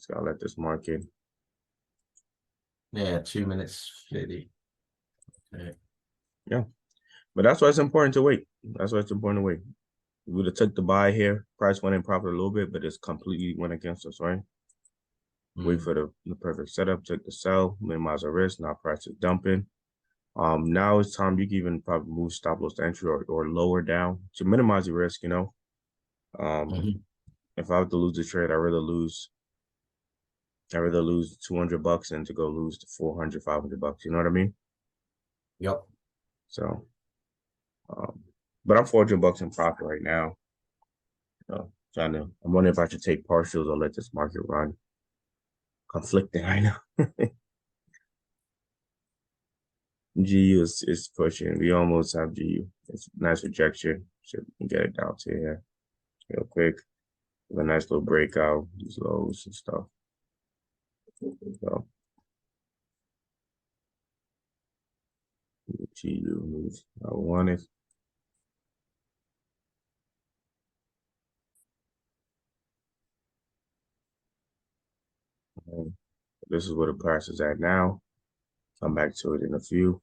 Just gotta let this market. Yeah, 2 minutes 50. Okay. Yeah, but that's why it's important to wait. That's why it's important to wait. We would have took the buy here. Price went in profit a little bit, but it's completely went against us, right? Wait for the perfect setup, check the sell, minimize our risk. Now price is dumping. Now it's time you can even probably move stop loss to entry or lower down to minimize the risk, you know. If I have to lose the trade, I'd rather lose 200 bucks than to go lose the 400, 500 bucks. You know what I mean? Yep. So, but I'm 400 bucks in profit right now. I'm wondering if I should take partials or let this market run. Conflicting right now. GU is pushing. We almost have GU. It's a nice rejection. Should get it down to here real quick. With a nice little breakout, these lows and stuff. So GU moves. I want it. This is where the price is at now. Come back to it in a few.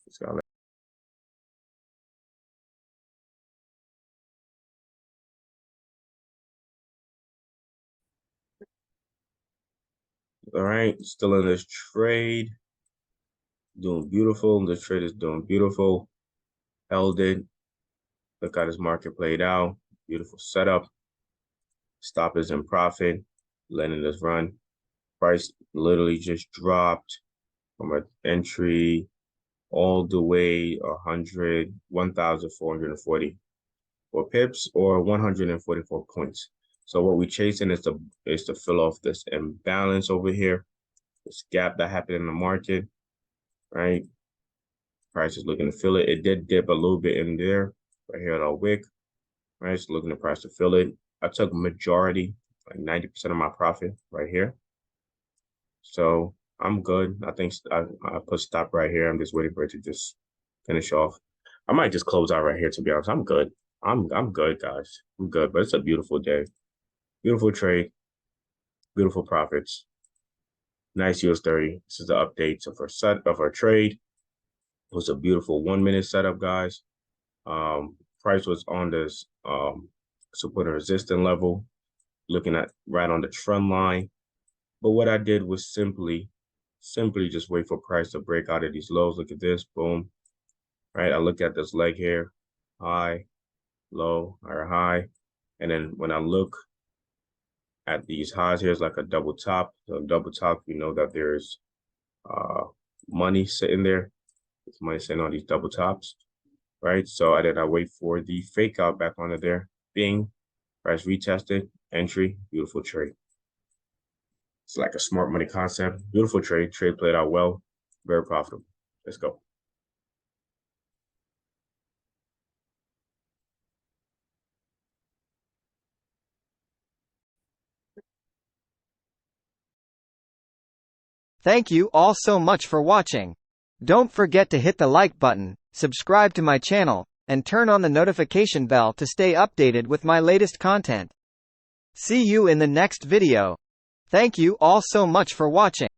Just gotta all right, still in this trade. Doing beautiful. This trade is doing beautiful. Held it. Look how this market played out. Beautiful setup. Stop is in profit. Letting this run. Price literally just dropped from an entry all the way 1,444 pips or 144 points. So what we're chasing is to fill off this imbalance over here, this gap that happened in the market, right? Price is looking to fill it. It did dip a little bit in there, right here at our wick, right? It's looking to price to fill it. I took majority, like 90% of my profit right here. So I'm good. I think I put stop right here. I'm just waiting for it to just finish off. I might just close out right here, to be honest. I'm good. I'm good, guys. I'm good, but it's a beautiful day. Beautiful trade. Beautiful profits. Nice US30. This is the updates of our trade. It was a beautiful 1 minute setup, guys. Price was on this support and resistance level, looking at right on the trend line. But what I did was simply just wait for price to break out of these lows. Look at this, boom. Right, I look at this leg here, high, low, or high. And then when I look at these highs here, it's like a double top. So double top, you know that there's money sitting there. There's money sitting on these double tops, right? So I wait for the fake out back onto there. Bing, price retested, entry, beautiful trade. It's like a smart money concept. Beautiful trade. Trade played out well. Very profitable. Let's go. Thank you all so much for watching. Don't forget to hit the like button, subscribe to my channel, and turn on the notification bell to stay updated with my latest content. See you in the next video. Thank you all so much for watching.